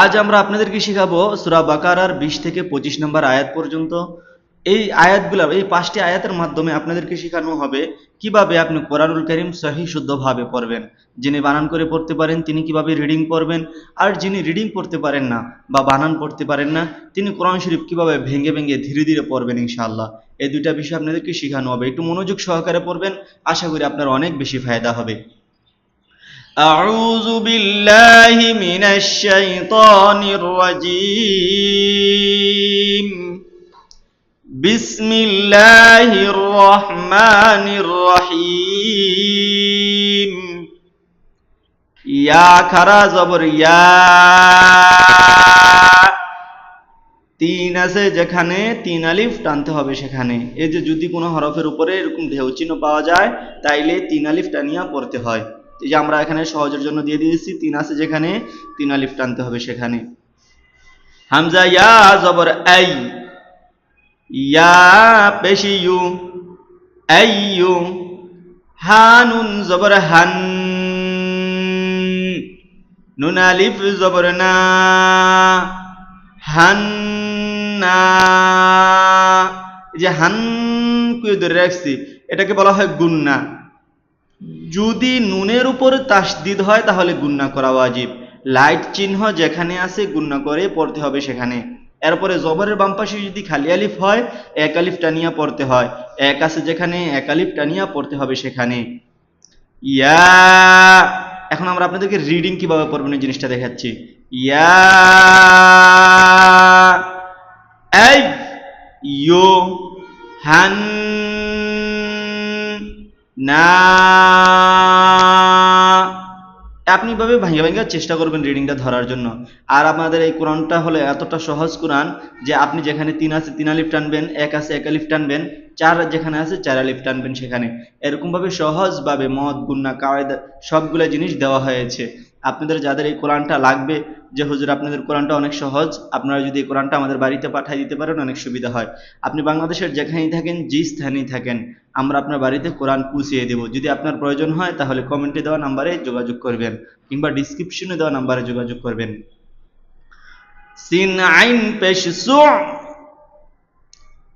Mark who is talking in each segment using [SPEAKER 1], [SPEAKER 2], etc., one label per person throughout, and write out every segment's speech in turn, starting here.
[SPEAKER 1] আজ আমরা আপনাদেরকে শেখাবো সূরা বাকারার 20 থেকে 25 নম্বর আয়াত পর্যন্ত। এই আয়াতগুলো, এই 5টি আয়াতের মাধ্যমে আপনাদেরকে শেখানো হবে কিভাবে আপনি কোরআনুল কারীম সহিহ শুদ্ধভাবে পড়বেন। যিনি বানান করে পড়তে পারেন তিনি কিভাবে রিডিং পড়বেন, আর যিনি রিডিং পড়তে পারেন না বা বানান পড়তে পারেন না তিনি কোরআন শরীফ কিভাবে ভেঙে ভেঙে ধীরে ধীরে পড়বেন ইনশাআল্লাহ। এই দুইটা বিষয় আপনাদেরকে শেখানো হবে। একটু মনোযোগ সহকারে পড়বেন, আশা করি আপনার অনেক বেশি ফায়দা হবে। أعوذ بالله من الشيطان الرجيم بسم الله الرحمن الرحيم ইয়া খারা জবর ইয়া, তিন আছে যেখানে তিন আলিফ টানতে হবে সেখানে। এই যে যদি কোনো হরফের উপরে এরকম ঢেউ চিহ্ন পাওয়া যায় তাইলে তিন আলিফ টানিয়া পড়তে হয়। এই যে আমরা এখানে সহজের জন্য দিয়ে দিয়েছি, তিন আছে যেখানে তিন আলিফ টানতে হবে সেখানে। হামজা ইয়া জবর আই, ইয়া পেশি ইউ, আইয়ু। হানুন জবর হান, নুন আলিফ জবর না, হান্না। এই যে হান কুয়ে ধরে রাখছি, এটাকে বলা হয় গুন্না। যদি নুনের উপর তাসদিদ হয় তাহলে গুন্না করা ওয়াজিব। লাইট চিহ্ন যেখানে আছে গুন্না করে পড়তে হবে সেখানে। এরপরে জবরের বাম পাশে যদি খালি আলিফ হয় এক আলিফ টানিয়া পড়তে হয়। এক আছে যেখানে এক আলিফ টানিয়া পড়তে হবে সেখানে। ইয়া, এখন আমরা আপনাদেরকে রিডিং কিভাবে পড়বেন এই জিনিসটা দেখাচ্ছি। ইয়া, এই ইউ, হান না। আপনি ভাবে ভাঙ্গা ভাঙ্গা চেষ্টা করবেন রিডিংটা ধরার জন্য। আর আপনাদের এই কোরআনটা হলো এতটা সহজ কোরআন যে আপনি যেখানে তিন আছে তিন আলিফ টানবেন, এক আছে এক আলিফ টানবেন, চার যেখানে আছে চার আলিফ টানবেন সেখানে। এরকম ভাবে সহজভাবে মদ গুন্না কায়দা সবগুলো জিনিস দেওয়া হয়েছে। আপনাদের যাদের এই কোরআনটা লাগবে যে হুজুর আপনাদের কোরআনটা অনেক সহজ, আপনারা যদি এই কোরআনটা আমাদের বাড়িতে পাঠিয়ে দিতে পারেন অনেক সুবিধা হয়। আপনি বাংলাদেশের যেখানেই থাকেন, যে স্থানেই থাকেন, আমরা আপনার বাড়িতে কোরআন পৌঁছিয়ে দেব। যদি আপনার প্রয়োজন হয় তাহলে কমেন্টে দেওয়া নাম্বারে যোগাযোগ করবেন কিংবা ডিসক্রিপশনে দেওয়া নাম্বারে যোগাযোগ করবেন। সিন আইন পেশ সু,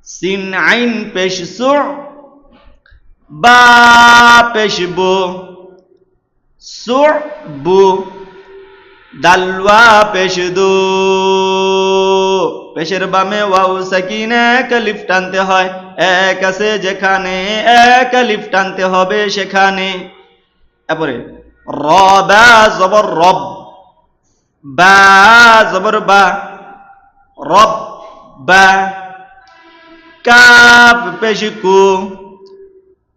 [SPEAKER 1] সিন আইন পেশ সু, বা পেশ বু, সু বু, দালওয়া পেশ দু, পেশের বামে ওয়াও সাকিনা এক আলিফ টানতে হয়, এক আছে যেখানে এক আলিফ টানতে হবে সেখানে। তারপরে র বা জবর রব, বা জবর বা, রব বা। কাফ পেশ কু,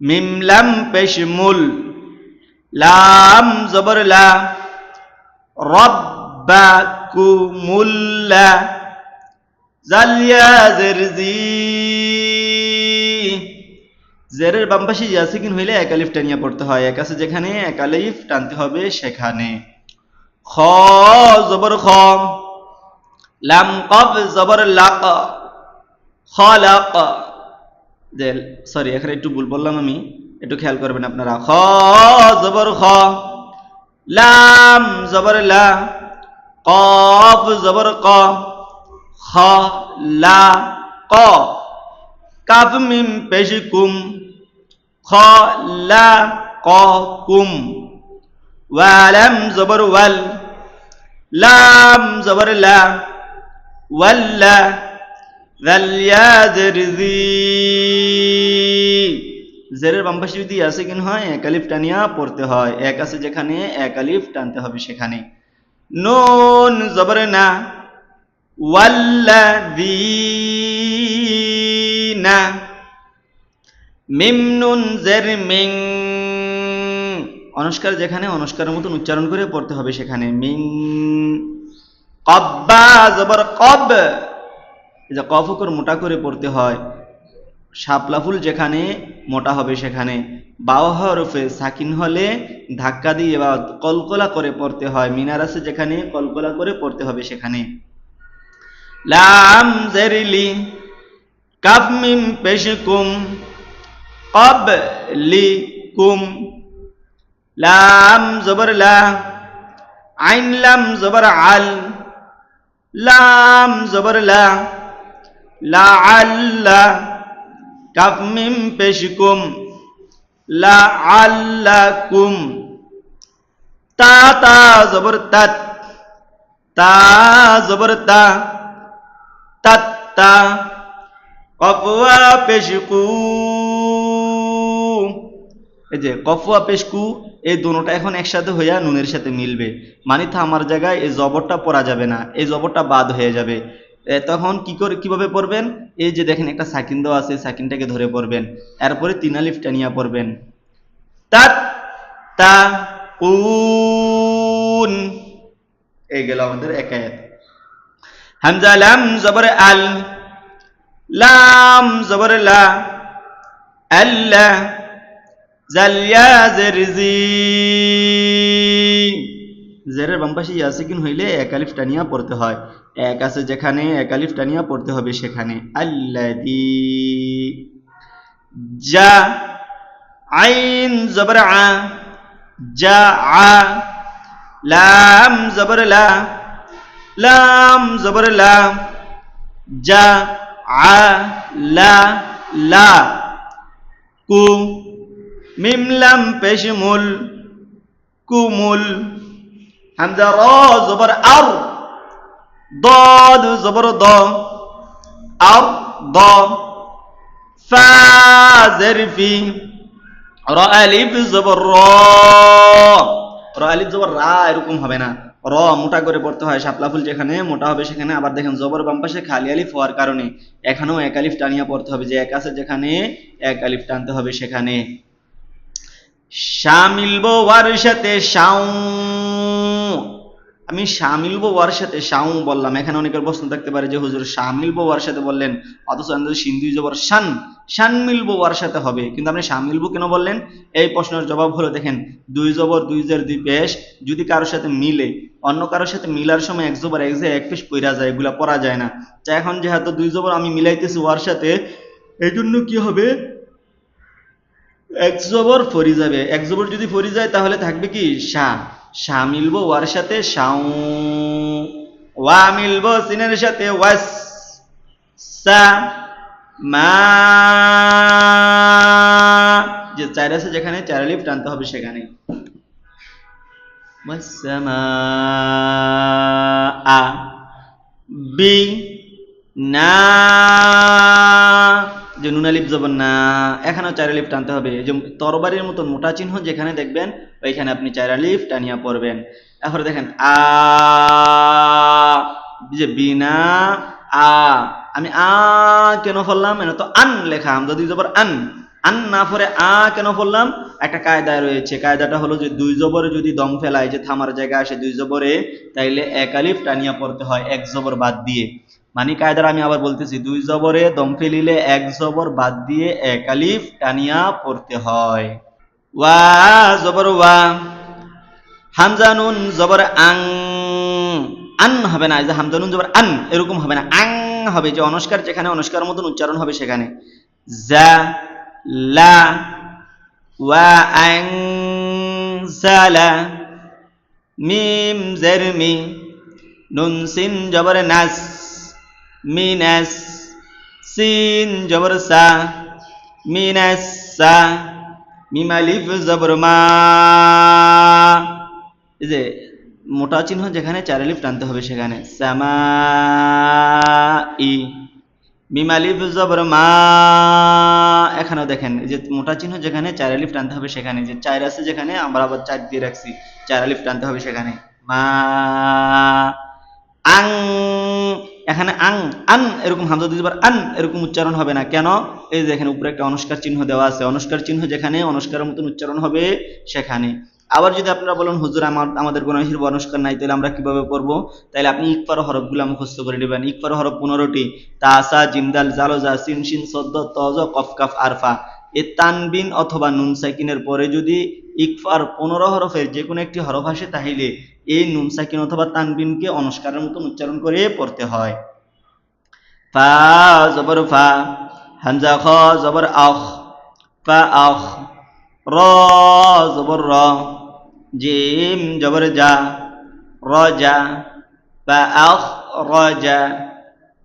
[SPEAKER 1] মিম লাম পেশ মুল, লাম জবর লা, রব্বাকুমুল্লা। জালিয়া জেরজি, জেরের বাম পাশে ইয়াসিকিন হইলে এক আলিফ টানিয়া পড়তে হয়, এক আছে যেখানে এক আলিফ টানতে হবে সেখানে। খ জবর খ, লাম কফ জবর লাক, খলাক। সরি এখানে একটু ভুল বললাম আমি, একটু খেয়াল করবেন আপনারা। খ জবর খ, লাম জবর লা, কফ জবর ক, খ লা ক। কাফ মিম পেশ কুম, খ লা ক কুম। ওয়ালাম জবর ওয়াল, লাম জবর লা, ওয়াল্লা। যালিয়া জেরজি, জেরের বাম পাশে যদি ইয়াসিকিন হয় এক আলিফ টানিয়া পড়তে হয়, এক আছে যেখানে এক আলিফ টানতে হবে সেখানে। নুন জবর না, ওয়াল্লাযীনা। মিম নুন জের মিং, অনুষ্কার যেখানে অনুষ্কারের মতন উচ্চারণ করে পড়তে হবে সেখানে। মিং। কব্বা জবর কব, এই যে কফ করে মোটা করে পড়তে হয়, শাপলা ফুল যেখানে মোটা হবে সেখানে। বাও হরফে সাকিন হলে ধাক্কা দিয়ে বা কলকলা করে পড়তে হয়, মিনার আছে যেখানে কলকলা করে পড়তে হবে সেখানে। লাম জেরলি, কাফ মিম পেশ কুম, কব লি কুম। লাম জবর লা, আইন লাম জবর আল, লাম জবর লা, লা আল্লা, কাফ মিম পেশ কুম, লা আল্লাকুম, তা তা জবর তাত, তা জবর তা, তাত তা, কফওয়া পেশ কু, এই যে কফওয়া পেশ কু, এই দুটোটা এখন একসাথে হইয়া নুনের সাথে মিলবে, মানে থামার জায়গায় এই জবরটা পড়া যাবে না, এই জবরটা বাদ হয়ে যাবে। তখন কি করে কিভাবে পড়বেন, এই যে দেখেন একটা সাকিন দেওয়া আছে, সাকিনটাকে ধরে পড়বেন, এরপরে তিন আলিফ টানিয়া পড়বেন, তাত তা কুন। এই গেল আমাদের এক আয়াত। হামজা লাম জবর আল, লাম জবর লা, আল্লাহ, জালিয়া জেরজি, জেরের বাম পাশে ইয়াসিকিন হইলে এক আলিফ টানিয়া পড়তে হয়, এক আছে যেখানে এক আলিফ টানিয়া পড়তে হবে সেখানে। আল্লাযী, যা আইন জবর আ, যা আ, লাম জবর লা, লাম জবর লা, যা আ লা, লা, কু, মিম লাম পেশ মুল, কুমুল, হামজা র জবর আর, ضاد জবর দ, আর দ, ফা জের ফি, র আলিফ জবর র, র আলিফ জবর রা এরকম হবে না, র মোটা করে পড়তে হয়, শাপলা ফুল যেখানে মোটা হবে সেখানে। আবার দেখেন জবর বাম পাশে খালি আলিফ হওয়ার কারণে এখানেও এক আলিফ টানিয়া পড়তে হবে, যে এক আছে যেখানে এক আলিফ টানতে হবে সেখানে। শামিলব ওয়ার সাথে শাউ, আমি শামিলব ওয়ার সাথে শাউ বললাম, এখানে অনেকের প্রশ্ন থাকতে পারে যে হুজুর শামিলব ওয়ার সাথে বললেন, অথচ সিন্ধু জবর শান, শান মিলবো ওয়ার সাথে হবে, কিন্তু আপনি শামিলবো কেন বললেন? এই প্রশ্নের জবাব হলো দেখেন, দুই জবর দুই জের দুই পেশ যদি কারোর সাথে মিলে, অন্য কারোর সাথে মিলার সময় এক জবর এক জে এক পেশ পইরা যায়, এগুলা পড়া যায় না। তা এখন যেহেতু দুই জবর আমি মিলাইতেছি ওয়ার সাথে, এই জন্য কি হবে, এক জবর ফরি যাবে, এক জবর যদি ফরি যায় তাহলে থাকবে কি শা, শা মিলবো ওয়ার সাথে শাউ, ওয়া মিলবো সিনের সাথে ওয়াস, সা, মা, যে চার আছে যেখানে চার আলিফ টানতে হবে সেখানে। ওয়াসসামা, বি, না, যে নুন আলিফ জবর না, এখানেও চার আলিফ টানতে হবে, যে তরবারির মতন মোটা চিহ্ন যেখানে দেখবেন ওইখানে আপনি চার আলিফ টানিয়া পড়বেন। এখন দেখেন আ, যে বিনা আ, আমি আ কেন পড়লাম, এটা তো আন লেখা, আমরা দুই জবর আন, আন না পরে আ কেন পড়লাম, একটা কায়দা রয়েছে, কায়দাটা হলো যে দুই জবরে যদি দম ফেলায়, যে থামার জায়গা আসে দুই জবরে, তাইলে এক আলিফ টানিয়া পড়তে হয় এক জবর বাদ দিয়ে। মানে কায়দাটা আমি আবার বলতেছি, দুই জবরে দম ফেলিলে এক জবর বাদ দিয়ে এক আলিফ টানিয়া পড়তে হয়। ওয়া জবর ওয়া, হামজা নুন জবর আং, আন হবে না, যে হামজা নুন জবর আন এরকম হবে না, আং হবে, যে অনস্কার যেখানে অনস্কার মতন উচ্চারণ হবে সেখানে। জা, লা, ওয়া আং, জালা, মিম জের মি, নুন সিন জবর নাস, মিনাস, সিন জবর সা, মিনাস সা, মিম আলিফ জবর মা, এই যে মোটা চিহ্ন যেখানে চার আলিফ টানতে হবে সেখানে। সামাই, মিম আলিফ জবর মা, এখানেও দেখেন যে মোটা চিহ্ন যেখানে চার আলিফ টানতে হবে সেখানে, যে চার আছে যেখানে আমরা আবার চার দিয়ে রাখছি, চার আলিফ টানতে হবে সেখানে। মা, আং, এখানে আং, আন এরকম হামজা দুইবার আন এরকম উচ্চারণ হবে না, কেন? এই যে এখানে উপরে একটা অনুষ্কার চিহ্ন দেওয়া আছে, অনুষ্কার চিহ্ন যেখানে অনুষ্কারের মতন উচ্চারণ হবে সেখানে। আবার যদি আপনারা বলেন হুজুর আমাদের কোনো অনুষ্কার নাই, তাহলে আমরা কিভাবে পড়বো? তাহলে আপনি ইকফার হরফগুলো মুখস্থ করে নেবেন। ইকফার হরফ 15টি, তা সা জিম দাল জাল জা সিন শিন সদ্দ তজ কফ কাফ আরফা। এই তানবিন অথবা নুন সাকিনের পরে যদি ইকফার 15 হরফের যে কোনো একটি হরফ আসে, তাহলে এই নুন সাকিন অথবা তানবিনকে অনুষ্কারের মতন উচ্চারণ করে পড়তে হয়। ফা জবর ফা, হামজা খ জবর আখ, ফা আখ, র জবর র, জিম জবর জা, র জা, ফা আখ রাজা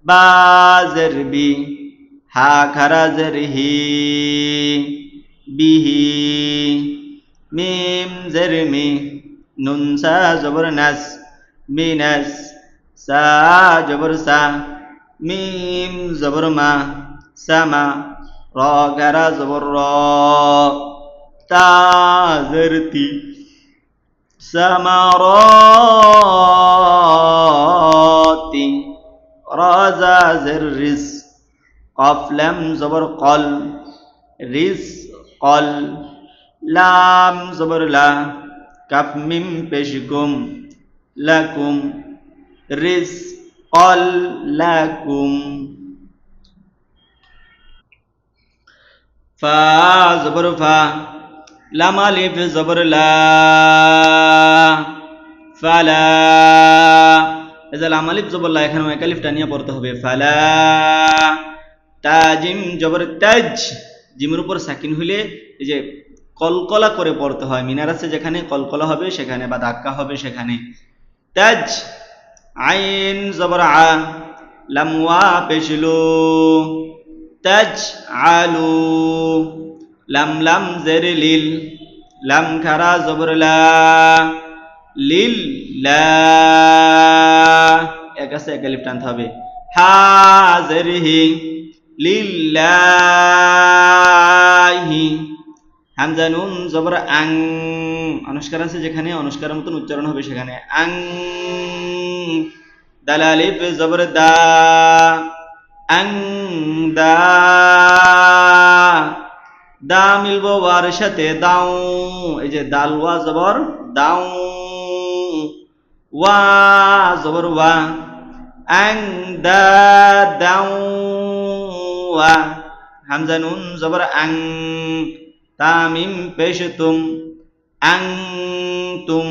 [SPEAKER 1] বা জের বি হা খারা জের হি বিহি মিম জের মি নুন সা জবর নাস মিনাস সা জবর সা মিম জবর মা সামা র খারা জবর র তা জের তি সামারাতি রাজা জের রিজ কফ লাম জবর কল রিজ কল লাম জবর লা কাফ মিম পেশকুম লাকুম রিজ কল লাকুম ফা জবর ফা লাম আলিফ জবর লা ফালা এই যে লাম আলিফ জবর লা এখানে এক আলিফ টানিয়ে পড়তে হবে ফালা তা জিম জবর তাজ জিমের উপর সাকিন হইলে এই যে কলকলা করে পড়তে হয় মিনার আছে যেখানে কলকলা হবে সেখানে বা ধাক্কা হবে সেখানে তাজ আইন জবর আ লাম ওয়া পেশলু তাজ আলু লাম লাম জের লিল লাম খারা জবর লা লিল লা এক আছে এক আলিফ টানতে হবে হা জের হি লিল্লাহি হামজা নুন জবর আং অনুষ্কার আছে যেখানে অনুষ্কারের মতন উচ্চারণ হবে সেখানে আং দাল আলিফ জবর দা আং দা দা মিলবো ওয়ার সাথে দাও এই যে দাল ওয়া জবর দাও ওয়া জবর ওয়া আং দা দাও ওয়া হামজা নুন জবর আং তামিম পেশতুম আং তুম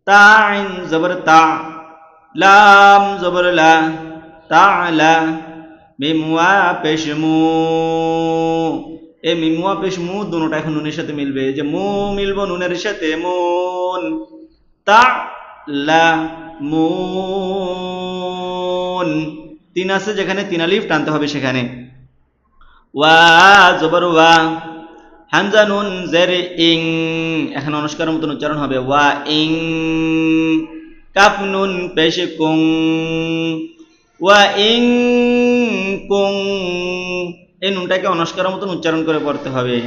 [SPEAKER 1] তাইন জবর তা লাম জবর লা তালা মিম ওয়া পেশমু এই মিম ওয়া পেশমু দুটোটা এখন নুনের সাথে মিলবে যে মু মিলবো নুনের সাথে মুন তা লা মুন তিন আছে যেখানে তিন আলিফ টানতে হবে সেখানে ওয়া জবর ওয়া হামজা নুন জের ইং এখন অনুষ্কারের মতন উচ্চারণ হবে ওয়া ইং কাফ নুন পেশ কুং ওয়া ইং কুং এই নুনটাকে অনুষ্কারের মতন উচ্চারণ করে পড়তে হবে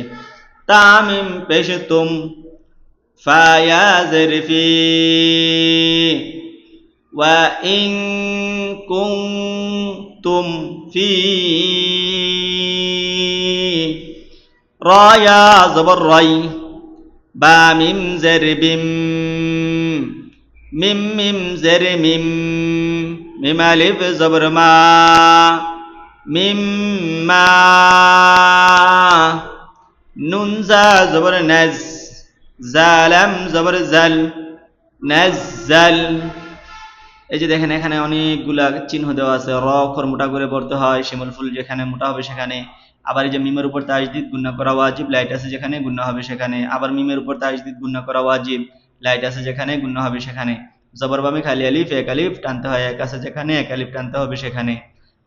[SPEAKER 1] তামিম পেশ তুম ফায়া জের ফি ওয়া ইং কুং তুম ফি রায়া জবর রাই বা মিম জের বিম মিম মিম জের মিম মিম আলিফ জবর মা মিম মা নুন জা জবর নাজ জালাম জবর জাল নাজ্জাল এই যে দেখেন এখানে অনেকগুলা চিহ্ন দেওয়া আছে র অক্ষর মোটা করে পড়তে হয় শিমুল ফুল যেখানে মোটা হবে সেখানে আবার এই যে মিমের উপর তাজদিদ গুণনা করা ওয়াজিব লাইট আছে যেখানে গুণনা হবে সেখানে আবার মিমের উপর তাজদিদ গুণনা করা ওয়াজিব লাইট আছে যেখানে গুণনা হবে সেখানে জবর বামে খালি আলিফ এক আলিফ টানতে হয় এক আছে যেখানে এক আলিফ টানতে হবে সেখানে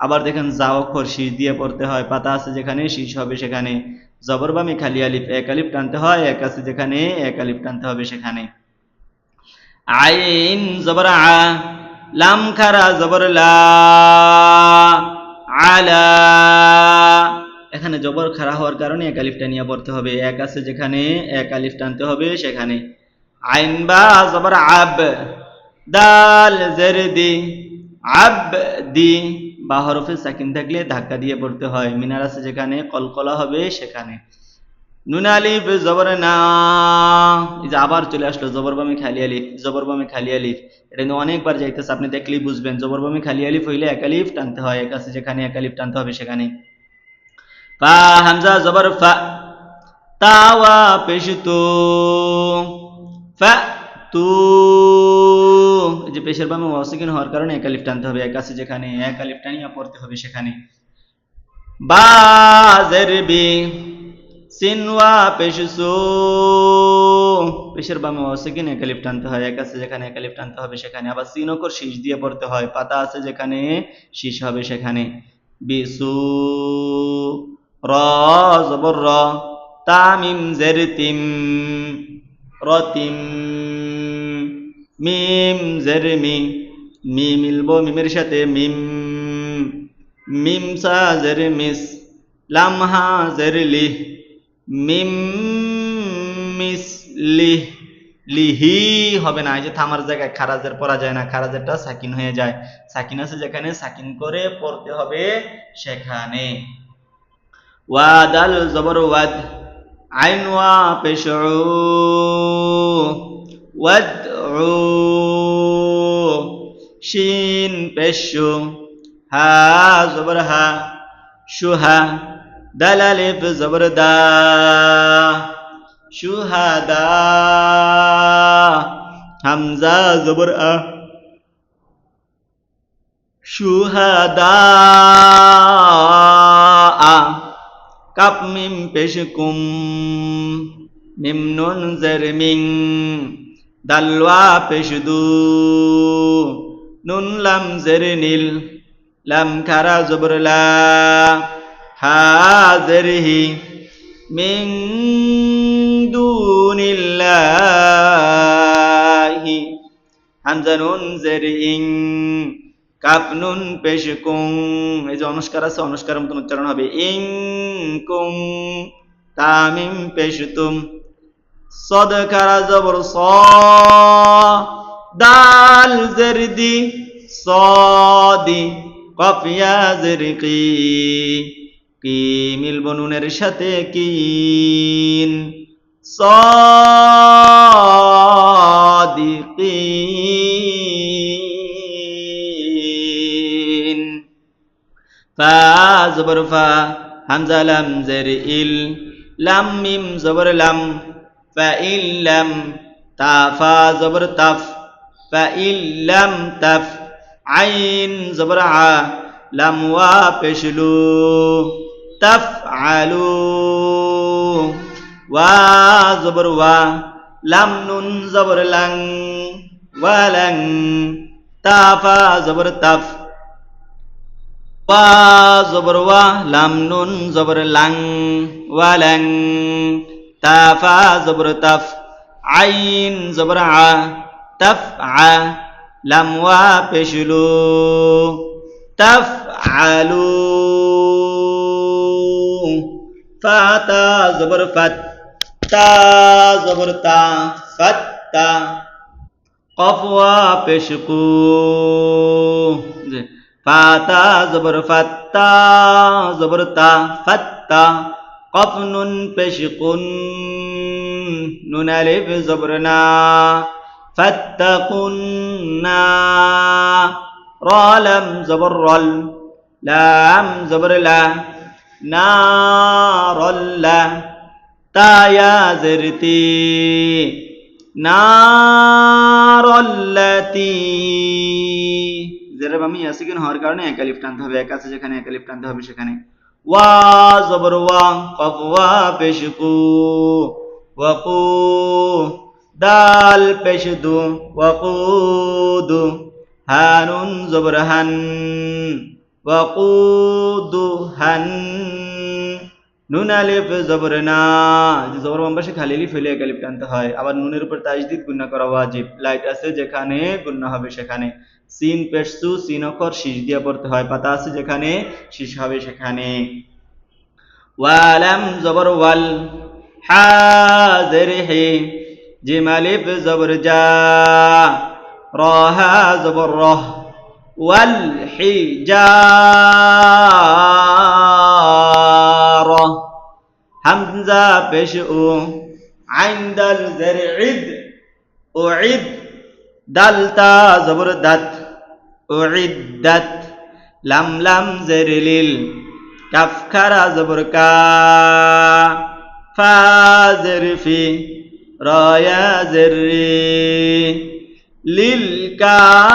[SPEAKER 1] আবার দেখেন জা অক্ষর শীষ দিয়ে পড়তে হয় পাতা আছে যেখানে শীষ হবে সেখানে জবর বামে খালি আলিফ এক আলিফ টানতে হয় এক আছে যেখানে এক আলিফ টানতে হবে সেখানে আইন জবর আ লাম খারা জবর লা আলা এখানে জবর খারা হওয়ার কারণে এক আলিফ টানিয়ে পড়তে হবে এক আছে যেখানে এক আলিফ টানতে হবে সেখানে আইন বা জবর আব দাল জের দি আব দি বা হরফে সাকিন থাকলে ধাক্কা দিয়ে পড়তে হয় মিনার আছে যেখানে কলকলা হবে সেখানে নুন আলিফ জবর না এই যে আবার চলে আসলো জবর বামে খালি আলিফ জবর বামে খালি আলিফ এটা কিন্তু অনেকবার যাইতেছে আপনি দেখলেই বুঝবেন জবর বামে খালি আলিফ হইলে এক আলিফ টানতে হয় এক আছে যেখানে এক আলিফ টানতে হবে সেখানে ফা হামজা জবর ফা তাওয়া পেশতু ফা তু এই যে পেশের বামে ওয়াসিকিন হওয়ার কারণে এক আলিফ টানতে হবে এক আছে যেখানে এক আলিফ টানিয়ে পড়তে হবে সেখানে বা জের বি সিনওয়া পেশসু পেশের বামে আছে কিনা একালিফ টানতে হয়, এক আছে যেখানে একালিফ টানতে হবে সেখানে, আবার সিন অক্ষর শীষ দিয়ে পড়তে হয়, পাতা আছে যেখানে শীষ হবে সেখানে। বিসু, র জবর র, তামিম জের তিম, রতিম, মিম জের মি, মি মিলবো মিমের সাথে মিম, মিম সা জের মিস, লাম হা জের লিহ, মিম মিস লিহ, লিহি হবে না, এই যে থামার জায়গায় খারাজের পড়া যায় না, খারাজেরটা সাকিন হয়ে যায়, সাকিন আছে যেখানে সাকিন করে পড়তে হবে সেখানে। ওয়াদাল জবর ওয়াদ, আইন ওয়া পেশ উ, ওয়াদ উ, শিন পেশ শু, হা জবর হা, শুহা, দাল আলিফ জবর দা, শুহাদা, হামজা জবর আ, শুহাদা, কাপ মিম পেশ কুম, মিম নুন জের মিং, দালওয়া পেশ দু, নুন লাম জের নীল, লাম খারা জবর লা, হা জের হি, মিং দুনিল্লাহি, হামজা নুন জের ইং, কাপ নুন পেশ কুং, এই যে অনুষ্কার আছে অনুষ্কারের মতন উচ্চারণ হবে, ইং কুং, তামিম পেশ তুম, সদ খারা জবর স, দাল জের দি, সদি, কফ ইয়া জের কি, কি মিলবো নুনের সাথে কিন, সাদিকিন, ফা জবর ফা, হামজা লাম জের ইল, লাম মিম জবর লাম, ফা ইল্লাম, তা ফা জবর তাফ, ফা ইল্লাম তাফ, আইন জবর আ, লাম ওয়া পেশলু, তাফ আলু, ওয়া জবর ওয়া, লাম নুন জবর লাং, ওয়ালাং, তা ফা জবর তাফ, ওয়া জবর ওয়া, লাম নুন জবর লাং, ওয়ালাং, তা ফা জবর তাফ, আইন জবর আ, তাফ আ, লাম ওয়া পেশলু, তাফ আলু, ফাতা জবর ফাত, তা জবর তা, ফাত্তা, কফ ওয়া পেশ কু, ফাতা জবর ফাত্তা, জবর তা, ফাত্তা, কফ নুন পেশ কুন, নুন আলিফ জবর না, ফাত্তাকুন্না, র লাম জবর রল, লাম জবর লা, নারল্লা, তা ইয়া জের তি, নারল্লাতি, জেরের বামে ইয়াসিকিন হওয়ার কারণে এক আলিফ টানতে হবে, এক আছে যেখানে এক আলিফ টানতে হবে সেখানে। ওয়া জবর ওয়া, কফ ওয়া পেশ কু, ওয়াকু, দাল পেশ দু, ওয়াকুদু, হানুন জবর হান, ওয়াকুদু হান, নুন আলিফ জবর না, জবর বাম পাশে খালি আলিফ ফেলে এক আলিফ টানতে হয়, আবার নুনের উপর তাজদিদ গুণনা করা ওয়াজিব, লাইট আছে যেখানে গুণনা হবে সেখানে। সিন পেশ সু, সিন অক্ষর শীষ দিয়ে পড়তে হয়, পাতা আছে যেখানে শীষ হবে সেখানে। ওয়ালাম জবর ওয়াল, হা জের হে, জিম আলিফ জবর জা, র হা জবর রহ, ওয়াল হিজারা, হামজা পেশ উ, আইন দাল জের ইদ, উইদ, দাল তা জবর দাত, উইদ্দাত, লাম লাম জের লিল, কাফ খারা জবর কা, ফা জের ফি, র ইয়া জের রি, লিল কাফিরিন,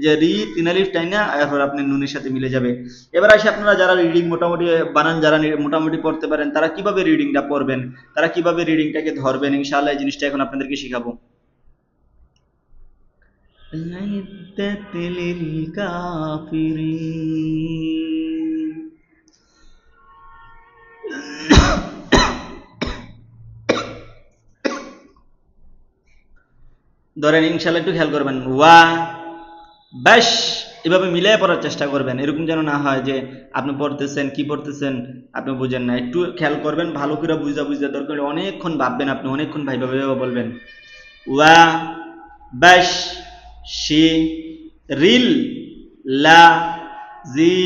[SPEAKER 1] যে রি তিন আলিফ টাইনা এরপর আপনি নুনের সাথে মিলে যাবে। এবার আসে আপনারা যারা রিডিং মোটামুটি বানান যারা মোটামুটি পড়তে পারেন তারা কিভাবে রিডিংটা পড়বেন, তারা কিভাবে রিডিংটাকে ধরবেন, ইনশাআল্লাহ এই জিনিসটা এখন আপনাদেরকে শিখাবো। أعدت للكافرين ধরেন ইনশাআল্লাহ একটু খেয়াল করবেন, ওয়া ব্যাস এভাবে মিলিয়ে পড়ার চেষ্টা করবেন, এরকম যেন না হয় যে আপনি পড়তেছেন কি পড়তেছেন আপনি বুঝেন না। একটু খেয়াল করবেন, ভালো করে বুঝা বুঝা দরকার অনেকক্ষণ ভাববেন, আপনি অনেকক্ষণ ভাইবা ভাইবা বলবেন। ওয়া ব্যাস শি রিল লা জি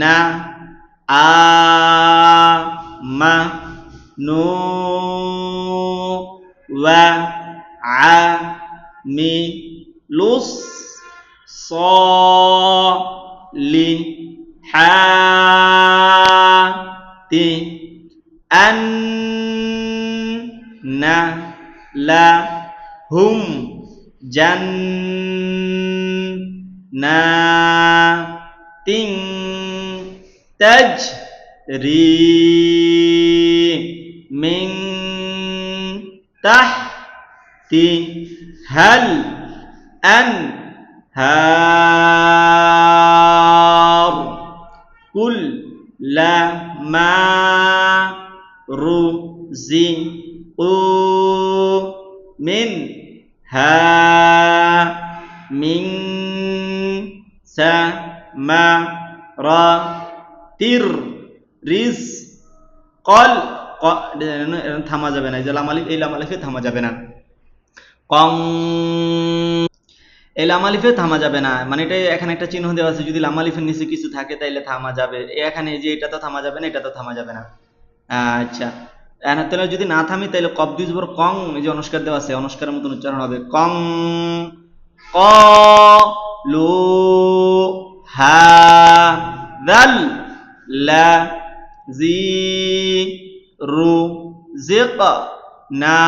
[SPEAKER 1] না আ মা নো ওয়া আ মি লুস স লি হা তি আন না লা হুম জান না তিং তাজ রি মিং তাহ তি হাল আন হার কুল লা মা রু জি ও মিন হা মিং সা মা রা তির রিজ কল থামা যাবে না, এই যে লাম আলিফ, এই লাম আলিফে থামা যাবে না। কং এই লাম আলিফে থামা যাবে না, মানে এটা এখানে একটা চিহ্ন দেওয়া আছে, যদি লাম আলিফের নিচে কিছু থাকে তাইলে থামা যাবে, এখানে যে এটা তো থামা যাবে না, এটা তো থামা যাবে না। আচ্ছা তাহলে যদি না থামি তাহলে কব দিয়ে জবর কং, এই যে অনুষ্কার দেওয়া আছে অনুষ্কারের মতন উচ্চারণ হবে কং ক লু হা দাল লা জি রু জিক না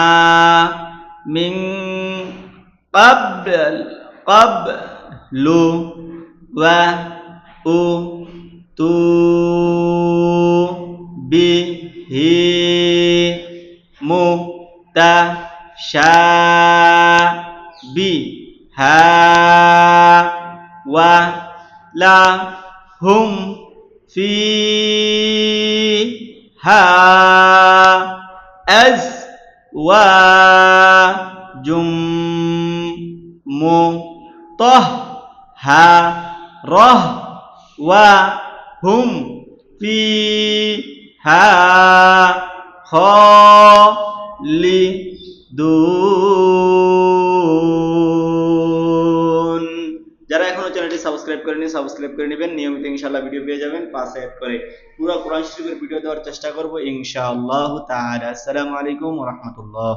[SPEAKER 1] মিং قبل قبل و أ تو به متشابها ولهم فيها أزواج مطهرة وهم فيها খালিদুন। যারা এখনো চ্যানেলটি সাবস্ক্রাইব করেনি সাবস্ক্রাইব করে নেবেন, নিয়মিত ইনশাআল্লাহ ভিডিও পেয়ে যাবেন পাশে অ্যাড করে। পুরো কোরআন শরীফের ভিডিও দেওয়ার চেষ্টা করব ইনশাআল্লাহ তাআলা। আসসালামু আলাইকুম ওয়া রাহমাতুল্লাহ।